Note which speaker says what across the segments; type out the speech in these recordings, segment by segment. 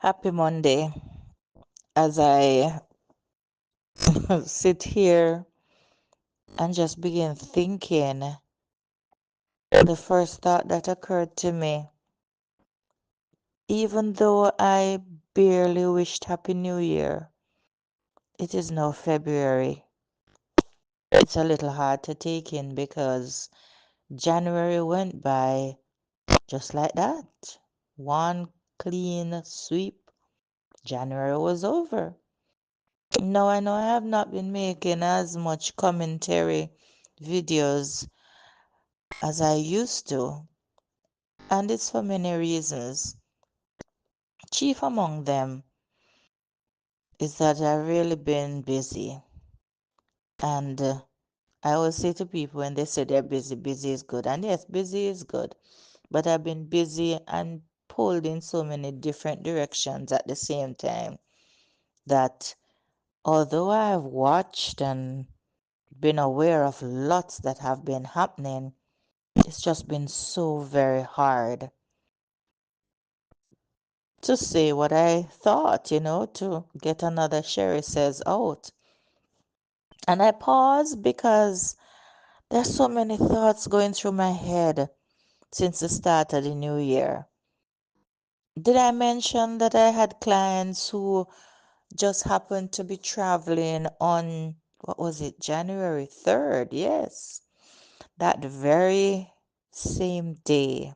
Speaker 1: Happy Monday. As I sit here and just begin thinking, the first thought that occurred to me, even though I barely wished Happy New Year, it is now February. It's a little hard to take in because January went by just like that. One clean sweep, January was over. No, I know I have not been making as much commentary videos as I used to, and it's for many reasons. Chief among them is that I've really been busy, and I always say to people when they say they're busy, busy is good, and yes, busy is good, but I've been busy and pulled in so many different directions at the same time that although I've watched and been aware of lots that have been happening, it's just been so very hard to say what I thought, to get another Sheri says out. And I paused because there's so many thoughts going through my head since the start of the new year. Did I mention that I had clients who just happened to be traveling on, what was it, January 3rd? Yes, that very same day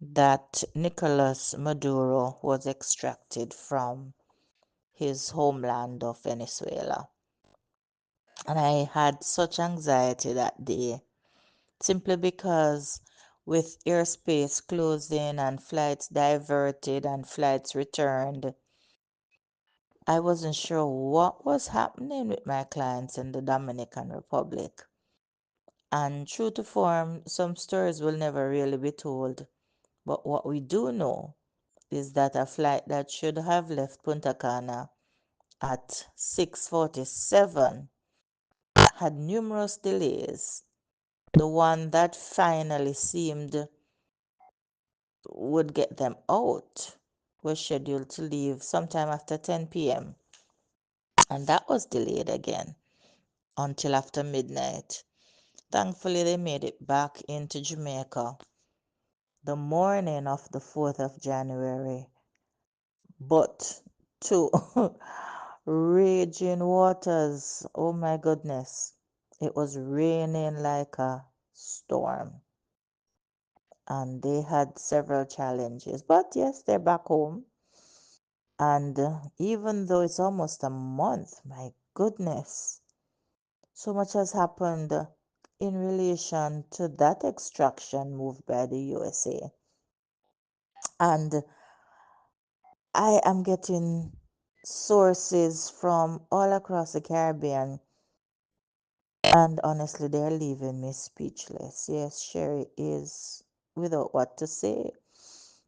Speaker 1: that Nicolas Maduro was extracted from his homeland of Venezuela. And I had such anxiety that day simply because with airspace closing and flights diverted and flights returned, I wasn't sure what was happening with my clients in the Dominican Republic. And true to form, some stories will never really be told. But what we do know is that a flight that should have left Punta Cana at 6:47 had numerous delays. The one that finally seemed would get them out was scheduled to leave sometime after 10 p.m. and that was delayed again until after midnight. Thankfully, they made it back into Jamaica the morning of the 4th of January, but to raging waters. Oh my goodness. It was raining like a storm. And they had several challenges. But yes, they're back home. And even though it's almost a month, my goodness, so much has happened in relation to that extraction moved by the USA. And I am getting sources from all across the Caribbean, and honestly, they're leaving me speechless. Yes, Sheri is without what to say.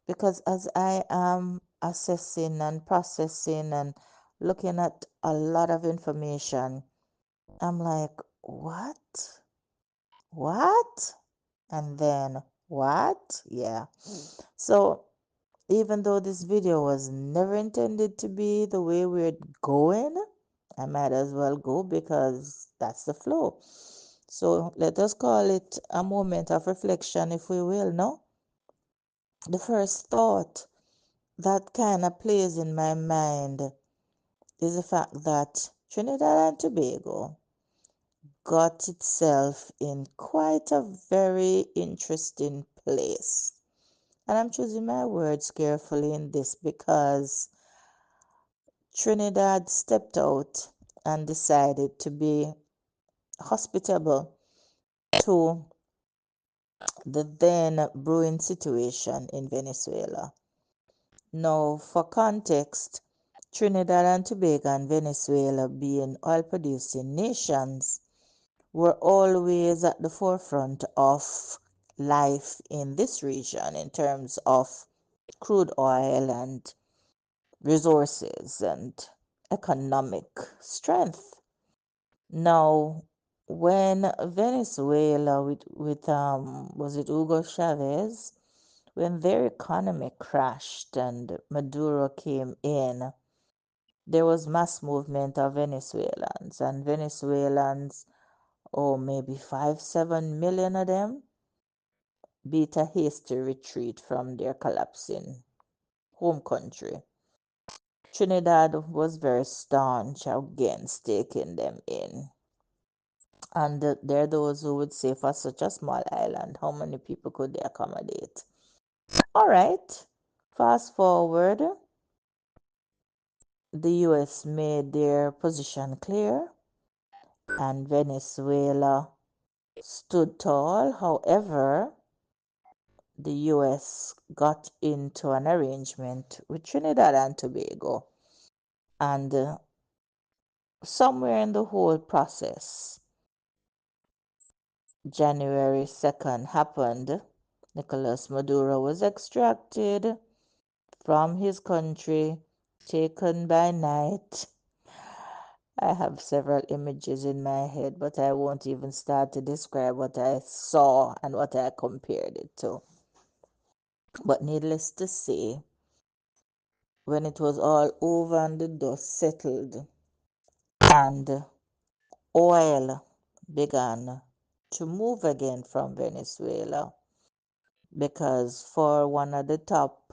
Speaker 1: Because as I am assessing and processing and looking at a lot of information, I'm like, what? What? And then what? Yeah. So even though this video was never intended to be the way we're going, I might as well go because that's the flow. So let us call it a moment of reflection, if we will, no? The first thought that kind of plays in my mind is the fact that Trinidad and Tobago got itself in quite a very interesting place. And I'm choosing my words carefully in this because Trinidad stepped out and decided to be hospitable to the then brewing situation in Venezuela. Now, for context, Trinidad and Tobago and Venezuela, being oil producing nations, were always at the forefront of life in this region in terms of crude oil and resources and economic strength. Now, when Venezuela with was it Hugo Chavez when their economy crashed and Maduro came in, there was mass movement of Venezuelans, and Venezuelans, oh, maybe 5, 7 million of them, beat a hasty retreat from their collapsing home country. Trinidad was very staunch against taking them in. And there are those who would say, for such a small island, how many people could they accommodate? All right, fast forward, the US made their position clear, and Venezuela stood tall. However, the US got into an arrangement with Trinidad and Tobago, and somewhere in the whole process, January 2nd happened. Nicolas Maduro was extracted from his country, taken by night. I have several images in my head, but I won't even start to describe what I saw and what I compared it to. But needless to say, when it was all over and the dust settled and oil began to move again from Venezuela, because for one of the top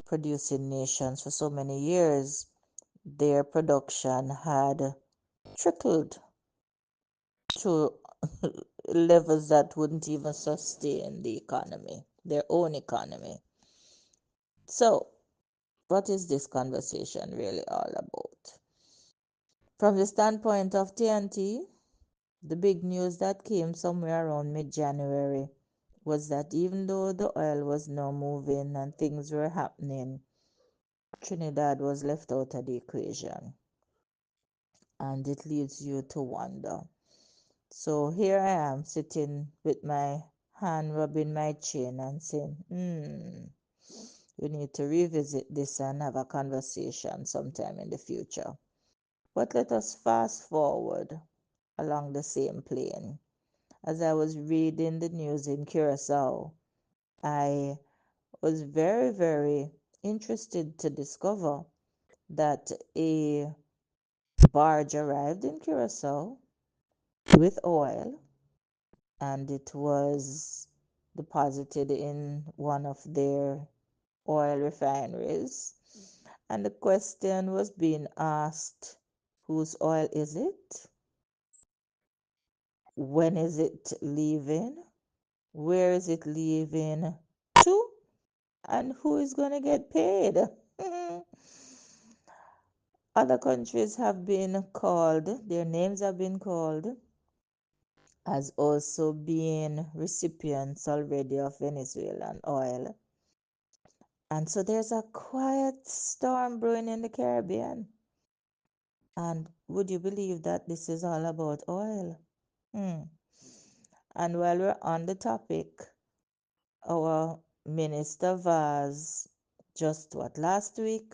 Speaker 1: producing nations for so many years, their production had trickled to levels that wouldn't even sustain the economy, their own economy. So, what is this conversation really all about? From the standpoint of TNT, the big news that came somewhere around mid January was that even though the oil was now moving and things were happening, Trinidad was left out of the equation. And it leads you to wonder. So here I am sitting with my hand rubbing my chin and saying, we need to revisit this and have a conversation sometime in the future. But let us fast forward along the same plane. As I was reading the news in Curacao, I was very, very interested to discover that a barge arrived in Curacao with oil, and it was deposited in one of their oil refineries. And the question was being asked, whose oil is it? When is it leaving? Where is it leaving to? And who is going to get paid? Other countries have been called, their names have been called as also being recipients already of Venezuelan oil. And so there's a quiet storm brewing in the Caribbean. And would you believe that this is all about oil? Hmm. And while we're on the topic, our Minister Vaz, just what, last week,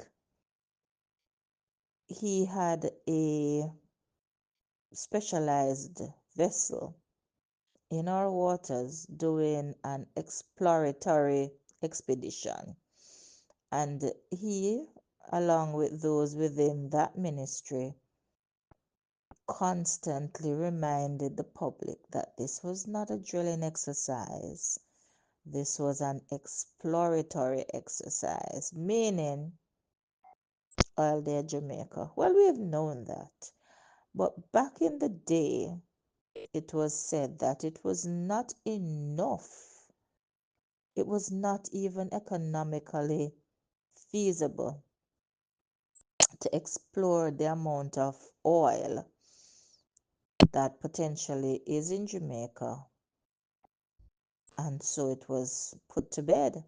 Speaker 1: he had a specialized vessel in our waters doing an exploratory expedition. And he, along with those within that ministry, constantly reminded the public that this was not a drilling exercise. This was an exploratory exercise, meaning oil there Jamaica. Well, we have known that. But back in the day, it was said that it was not enough. It was not even economically feasible to explore the amount of oil that potentially is in Jamaica, and so it was put to bed.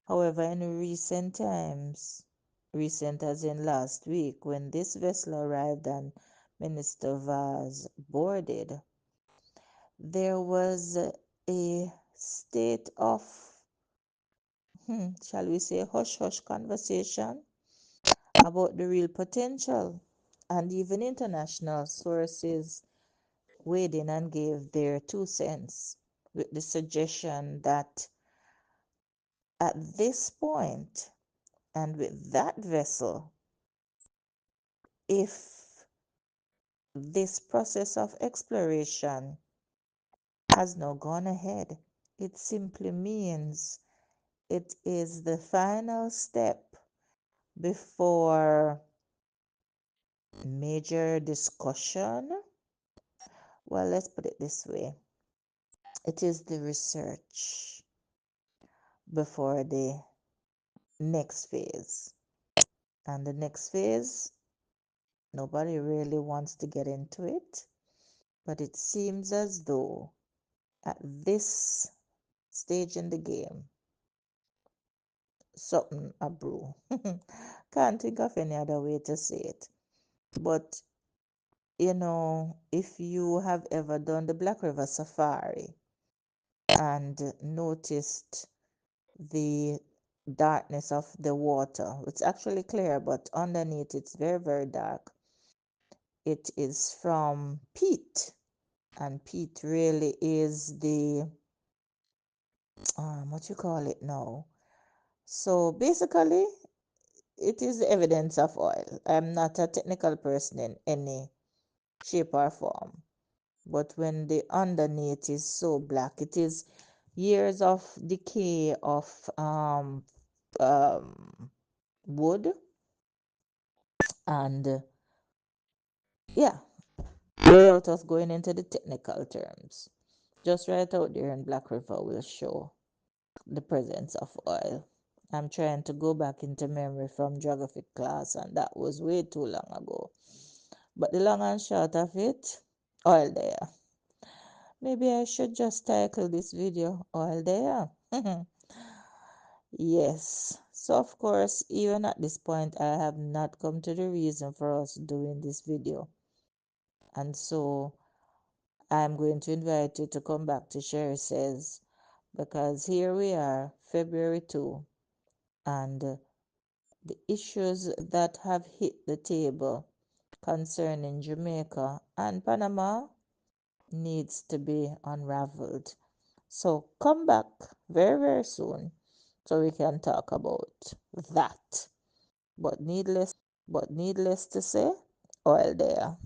Speaker 1: However, in recent times, recent as in last week, when this vessel arrived and Minister Vaz boarded, there was a state of, shall we say, hush hush conversation about the real potential. And even international sources weighed in and gave their 2 cents with the suggestion that At this point, and with that vessel, if this process of exploration has now gone ahead, it simply means it is the final step before major discussion. Well, let's put it this way, it is the research before the next phase. And the next phase, nobody really wants to get into it, but it seems as though at this stage in the game, something a brew. Can't think of any other way to say it. But if you have ever done the Black River Safari and noticed the darkness of the water, it's actually clear, but underneath it's very, very dark. It is from peat, and peat really is the what you call it now. So basically, it is the evidence of oil. I'm not a technical person in any shape or form, but when the underneath is so black, it is years of decay of um, wood, and yeah, without us going into the technical terms, just right out there in Black River will show the presence of oil. I'm trying to go back into memory from geography class, and that was way too long ago. But the long and short of it, oil there. Maybe I should just title this video oil there. Yes. So of course, even at this point, I have not come to the reason for us doing this video. And so I'm going to invite you to come back to Sheri Says, because here we are, February 2, and the issues that have hit the table concerning Jamaica and Panama needs to be unraveled. So come back very, very soon so we can talk about that. But needless to say, oil there.